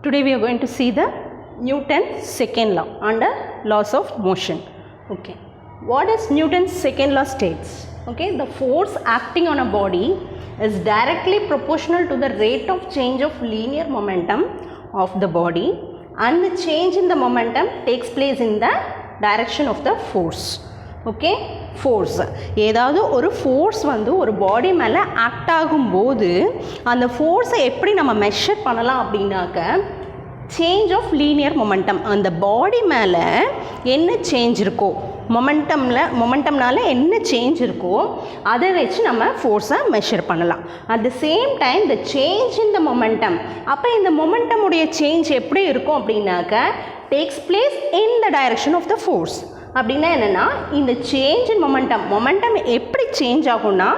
Today we are going to see the Newton's second law under laws of motion. Okay, what is Newton's second law states? Okay, the force acting on a body is directly proportional to the rate of change of linear momentum of the body, and the change in the momentum takes place in the direction of the force. Okay, force, ஏதாவது ஒரு force வந்து ஒரு body மேலே act ஆகும்போது அந்த ஃபோர்ஸை எப்படி நம்ம மெஷர் பண்ணலாம் அப்படின்னாக்க, சேஞ்ச் ஆஃப் லீனியர் மொமெண்டம், அந்த பாடி மேலே என்ன சேஞ்ச் இருக்கோ, மொமெண்டம்னால என்ன சேஞ்ச் இருக்கோ அதை வச்சு நம்ம ஃபோர்ஸை மெஷர் பண்ணலாம். At the same time the change in the momentum, அப்போ இந்த மொமெண்டமுடைய சேஞ்ச் எப்படி இருக்கும் அப்படின்னாக்க, takes place in the direction of the force. அப்படின்னா என்னென்னா, இந்த சேஞ்ச் இன் மொமெண்டம் எப்படி சேஞ்ச் ஆகும்னா,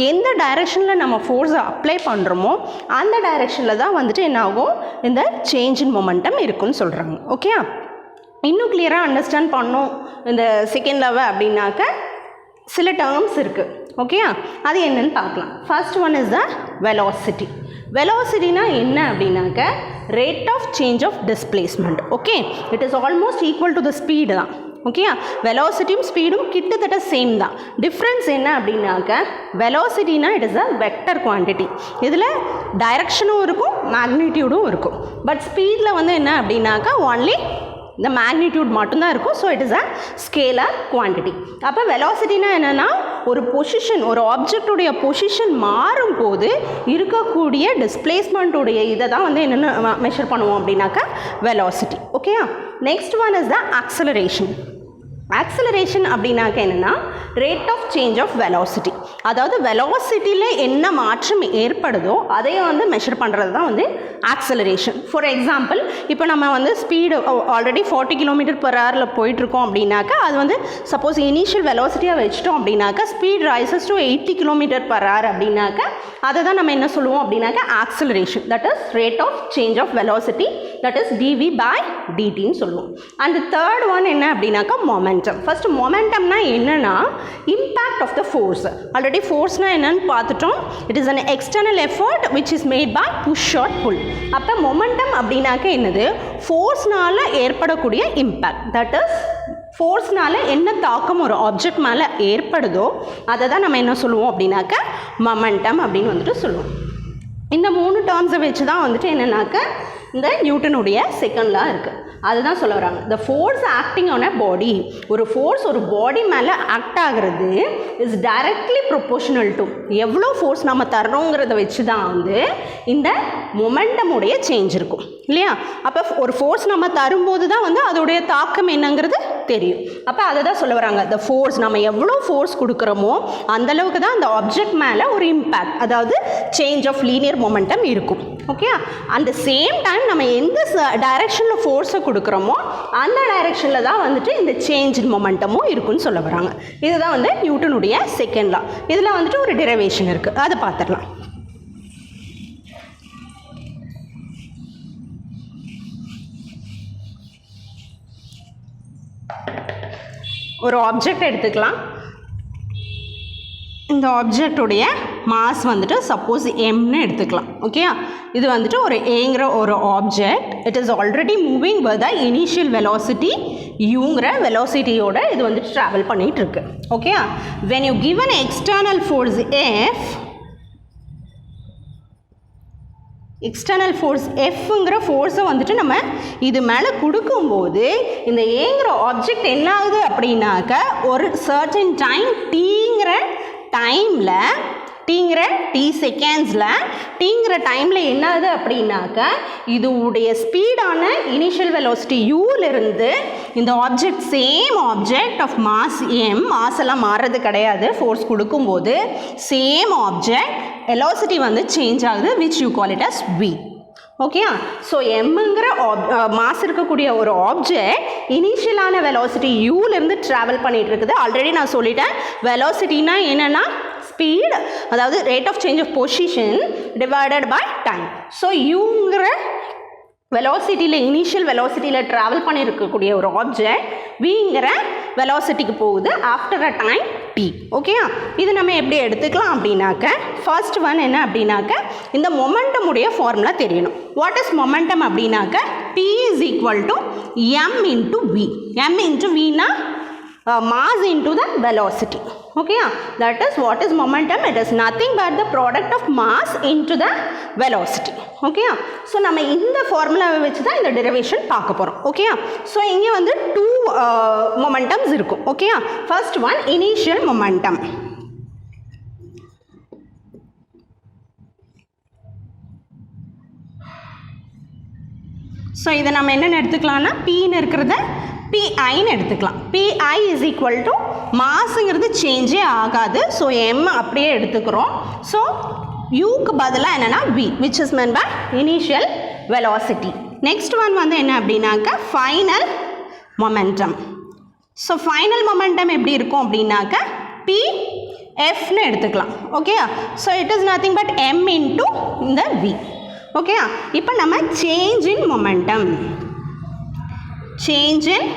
எந்த டைரெக்ஷனில் நம்ம ஃபோர்ஸை அப்ளை பண்ணுறோமோ அந்த டைரெக்ஷனில் தான் வந்துட்டு என்ன ஆகும், இந்த சேஞ்ச் இன் மொமெண்டம் இருக்குன்னு சொல்கிறாங்க. ஓகே, இன்னும் கிளியராக அண்டர்ஸ்டாண்ட் பண்ணோம் இந்த செகண்ட் லெவல் அப்படின்னாக்க சில டேர்ம்ஸ் இருக்குது. ஓகே, அது என்னன்னு பார்க்கலாம். First one is the velocity. வெலாசிட்டினா என்ன அப்படின்னாக்க, rate of change of displacement. Okay, it is almost equal to the speed தான். ஓகே, வெலாசிட்டியும் ஸ்பீடும் கிட்டத்தட்ட சேம் தான். டிஃப்ரென்ஸ் என்ன அப்படின்னாக்க, வெலாசிட்டினா it is a vector quantity, இதில் டைரக்ஷனும் இருக்கும் மேக்னிடியூடும் இருக்கும். பட் ஸ்பீடில் வந்து என்ன அப்படின்னாக்கா ஒன்லி இந்த மேக்னிடியூட் மட்டும்தான் இருக்கும். So it is a scalar quantity. அப்போ வெலாசிட்டினா என்னென்னா, ஒரு பொசிஷன், ஒரு ஆப்ஜெக்டுடைய பொசிஷன் மாறும்போது இருக்கக்கூடிய டிஸ்பிளேஸ்மெண்ட்டுடைய இதை தான் வந்து என்னென்ன மெஷர் பண்ணுவோம் அப்படின்னாக்கா velocity. Okay, next one is the acceleration. Acceleration அப்படின்னாக்க என்னென்னா, rate of change of velocity, அதாவது வெலாசிட்டியில் என்ன மாற்றம் ஏற்படுதோ அதையும் வந்து மெஷர் பண்ணுறது தான் வந்து ஆக்சலரேஷன். ஃபார் எக்ஸாம்பிள், இப்போ நம்ம வந்து ஸ்பீடு ஆல்ரெடி 40 km/h போயிட்டுருக்கோம் அப்படின்னாக்கா, அது வந்து சப்போஸ் இனிஷியல் வெலாசிட்டியாக வச்சிட்டோம் அப்படின்னாக்கா, ஸ்பீட் ரைசஸ் டு 80 km/h அப்படின்னாக்கா, அதை தான் நம்ம என்ன சொல்லுவோம் அப்படின்னாக்கா acceleration. That is rate of change of velocity, that is dv/dtன்னு சொல்லுவோம். அண்ட் தேர்ட் ஒன் என்ன அப்படின்னாக்கா மொமெண்டம். ஃபர்ஸ்ட் மொமெண்டம்னா என்னன்னா, impact of the force. Already ஃபோர்ஸ்னால் என்னன்னு பார்த்துட்டோம். It is an external effort which is made by push or pull. அப்போ மொமெண்டம் அப்படின்னாக்க என்னது, ஃபோர்ஸ்னால் ஏற்படக்கூடிய இம்பேக்ட். தட் இஸ் ஃபோர்ஸ்னால் என்ன தாக்கம் ஒரு ஆப்ஜெக்ட் மேலே ஏற்படுதோ அதை தான் நம்ம என்ன சொல்லுவோம் அப்படின்னாக்க மொமெண்டம் அப்படின்னு வந்துட்டு சொல்லுவோம். இந்த 3 டேர்ம்ஸை வச்சு தான் வந்துட்டு என்னன்னாக்க இந்த நியூட்டனுடைய செகண்ட் லா இருக்குது. அதுதான் சொல்ல வராங்க, the force acting on a body, ஒரு ஃபோர்ஸ் ஒரு பாடி மேலே ஆக்ட் ஆகிறது இஸ் டைரக்ட்லி ப்ரொபோஷனல் டு, எவ்வளோ ஃபோர்ஸ் நம்ம தர்றோங்கிறத வச்சு தான் வந்து இந்த மொமெண்டமுடைய சேஞ்ச் இருக்கும் இல்லையா. அப்போ ஒரு ஃபோர்ஸ் நம்ம தரும்போது தான் வந்து அதோடைய தாக்கம் என்னங்கிறது தெரியும். அப்போ அதை தான் சொல்ல வராங்க, த ஃபோர்ஸ், நம்ம எவ்வளோ ஃபோர்ஸ் கொடுக்குறோமோ அந்தளவுக்கு தான் அந்த ஆப்ஜெக்ட் மேலே ஒரு இம்பேக்ட், அதாவது சேஞ்ச் ஆஃப் லீனியர் மொமெண்டம் இருக்கும். ஓகே, அந்த சேம் டைம் நம்ம எந்த டைரெக்ஷனில் ஃபோர்ஸை கொடுக்குறோமோ அந்த டைரெக்ஷனில் தான் வந்துட்டு இந்த சேஞ்ச் இன் மொமெண்டமும் இருக்குன்னு சொல்ல வராங்க. இதுதான் வந்து நியூட்டனுடைய செகண்ட் லா. இதில் வந்துட்டு ஒரு டெரிவேஷன் இருக்குது, அதை பார்த்துடலாம். ஒரு ஆப்ஜெக்ட் எடுத்துக்கலாம். இந்த ஆப்ஜெக்டுடைய மாஸ் வந்துட்டு சப்போஸ் எம்னு எடுத்துக்கலாம். ஓகே, இது வந்துட்டு ஒரு ஏங்கிற ஒரு object. It is already moving with the initial velocity யூங்கிற வெலாசிட்டியோட இது வந்துட்டு ட்ராவல் பண்ணிகிட்டு இருக்கு. Okay, when you give an external force F, external force எஃப்ங்கிற ஃபோர்ஸை வந்துட்டு நம்ம இது மேலே கொடுக்கும்போது இந்த ஏங்கிற ஆப்ஜெக்ட் என்ன ஆகுது அப்படின்னாக்க, ஒரு சர்டன் டைம் டீங்கிற டைமில், டி செகண்ட்ஸில், டீங்கிற டைமில் என்ன ஆகுது அப்படின்னாக்க, இதுடைய ஸ்பீடான இனிஷியல் வெலாசிட்டி யூவிலிருந்து இந்த object, same object of mass m, mass எல்லாம் மாறுறது கிடையாது, ஃபோர்ஸ் கொடுக்கும்போது சேம் ஆப்ஜெக்ட் வெலாசிட்டி வந்து சேஞ்ச் ஆகுது, which you call it as v. Okay, so எம்ங்கிற மாஸ் இருக்கக்கூடிய ஒரு ஆப்ஜெக்ட் இனிஷியலான வெலாசிட்டி யூவிலேருந்து ட்ராவல் பண்ணிகிட்டு இருக்குது. ஆல்ரெடி நான் சொல்லிட்டேன், வெலாசிட்டினா என்னென்னா ஸ்பீட், அதாவது rate of change of position divided by time. So யூங்கிற வெலாசிட்டியில், இனிஷியல் வெலாசிட்டியில் ட்ராவல் பண்ணியிருக்கக்கூடிய ஒரு ஆப்ஜெக்ட் விங்கிற வெலாசிட்டிக்கு போகுது ஆஃப்டர் அ டைம் T. ஓகேயா, இது நம்ம எப்படி எடுத்துக்கலாம் அப்படின்னாக்க ஃபர்ஸ்ட் ஒன் என்ன அப்படின்னாக்க இந்த மொமெண்டம் உடைய ஃபார்முலா தெரியணும். வாட் இஸ் மொமெண்டம் அப்படின்னாக்க P is equal to m into v. m into v na mass into the velocity. Okay, that is what is momentum. It is nothing but the product of mass into the velocity. Okay, so நம்ம இந்த ஃபார்முலாவை வச்சு தான் இந்த derivation பார்க்க போகிறோம். Okay, so இங்கே வந்து டூ மொமெண்டம்ஸ் இருக்கும். Okay, first one initial momentum. So இதை நம்ம என்னென்னு எடுத்துக்கலாம்னா பின்னு இருக்கிறத பிஐன்னு எடுத்துக்கலாம். பிஐ இஸ் ஈக்குவல் டு மாஸுங்கிறது சேஞ்சே ஆகாது. ஸோ எம் அப்படியே எடுத்துக்கிறோம். ஸோ யூக்கு பதிலாக என்னென்னா v which is meant by initial velocity. Next one வந்து என்ன அப்படின்னாக்கா final momentum. So final momentum எப்படி இருக்கும் அப்படின்னாக்க பி எஃப்னு எடுத்துக்கலாம். Okay, so it is nothing but m into இந்த வி. ஓகே, இப்போ நம்ம change in momentum. Change in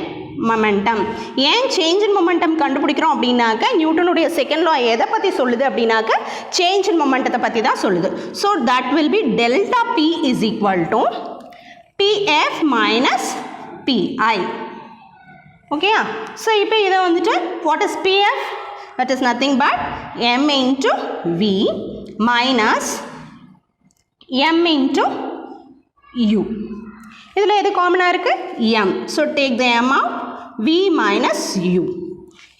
momentum ஏன் சேஞ்ச் இன் மொமெண்டம் கண்டுபிடிக்கிறோம் அப்படின்னாக்க நியூட்டனுடைய செகண்ட் லா எதை பற்றி சொல்லுது அப்படின்னாக்க சேஞ்ச் இன் மொமெண்டத்தை பற்றி தான் சொல்லுது. So that will be delta p is equal to p f minus p i. Okay, so இப்போ இதை வந்துட்டு what is p f? That is nothing but m into v minus m into u. இதில் எது காமனாக இருக்குது? m. So take the m out v minus u.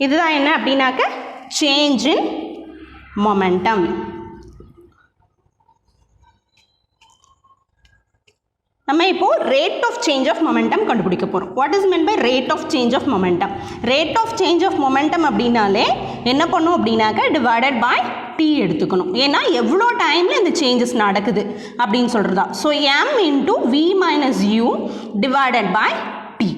இதுதான் என்ன அப்படின்னாக்க சேஞ்ச் இன் மொமெண்டம். நம்ம இப்போது rate of change of momentum கண்டுபிடிக்க போகிறோம். What is mean by rate of change of momentum? Rate of change of momentum அப்படின்னாலே என்ன பண்ணும் அப்படின்னாக்க டிவைடட் பை டி எடுத்துக்கணும். ஏன்னா எவ்வளோ டைமில் இந்த சேஞ்சஸ் நடக்குது அப்படின்னு சொல்கிறதா. So m into v minus u divided by t.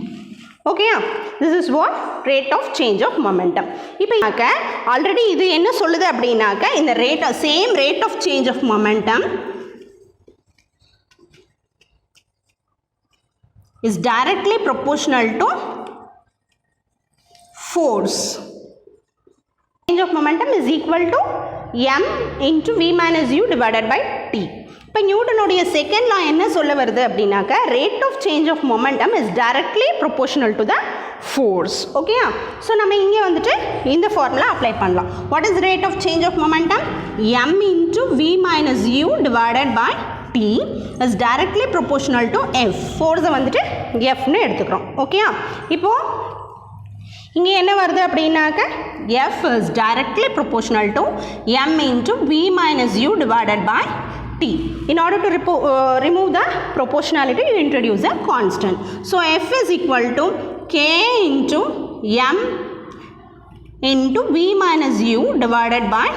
ஓகேயா, this is what rate of change of momentum. இப்போ ஆல்ரெடி இது என்ன சொல்லுது அப்படின்னாக்க இந்த rate same rate of change of momentum is directly proportional to force. Change of momentum is equal to m into v minus u divided by t. இப்போ நியூட்டனுடைய second law என்ன சொல்ல வருது அப்படின்னாக்க rate of change of momentum is directly proportional to the force. ஓகேயா, so நம்ம இங்கே வந்துட்டு இந்த ஃபார்முலா அப்ளை பண்ணலாம். What is rate of change of momentum? m into v minus u divided by t is directly proportional to f. ஃபோர்ஸை வந்துட்டு எஃப்னு எடுத்துக்கிறோம். ஓகேயா, இப்போது இங்கே என்ன வருது அப்படின்னாக்க f is directly proportional to m into v minus u divided by t. In order to remove the proportionality, you introduce a constant. So f is equal to k into m into v minus u divided by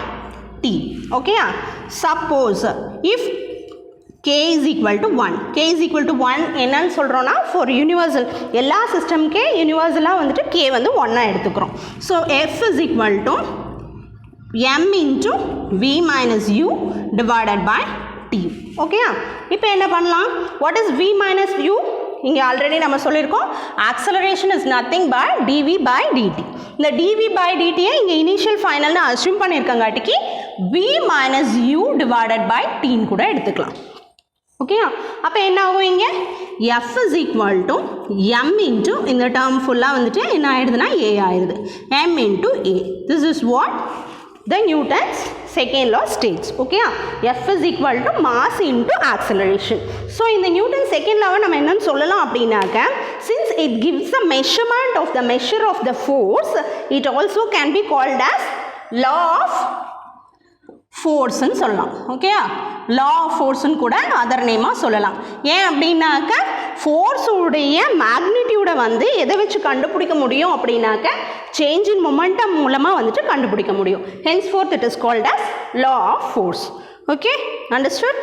t. Okay, suppose if k is equal to 1. K is equal to 1 என்னன்னு சொல்கிறோன்னா for universal எல்லா சிஸ்டம்கே யூனிவர்சலாக வந்துட்டு k வந்து 1 எடுத்துக்கிறோம். So f is equal to m into v minus u divided by t. ஓகேயா, இப்போ என்ன பண்ணலாம்? What is v minus u? இங்கே ஆல்ரெடி நம்ம சொல்லியிருக்கோம் acceleration is nothing by dv by dt. இந்த dv by dtயை இங்கே இனிஷியல் ஃபைனல்னு அஸ்யூம் பண்ணியிருக்கங்காட்டிக்கு v minus u divided by tன்னு கூட எடுத்துக்கலாம். ஓகேயா, அப்போ என்ன ஆகும்? இங்கே f is equal to m into இந்த டேர்ம் ஃபுல்லாக வந்துட்டு என்ன ஆயிடுதுன்னா a ஆயிடுது. m into a. This is what the Newton's second law states. Okay, f is equal to mass into acceleration. So in the Newton's second law நம்ம என்னன்னு சொல்லலாம் அப்படின்னாக்க since it gives the measurement of the measure of the force, it also can be called as law of force ன்னு சொல்லலாம். Okay, law of force ன்னு கூட other நேமாக சொல்லலாம். ஏன் அப்படின்னாக்க ஃபோர்ஸ் உடைய மேக்னிடியூடை வந்து எதை வச்சு கண்டுபிடிக்க முடியும் அப்படின்னாக்க சேஞ்ச் இன் மொமெண்டம் மூலமாக வந்துட்டு கண்டுபிடிக்க முடியும். henceforth it is called as law of force. Okay, understood?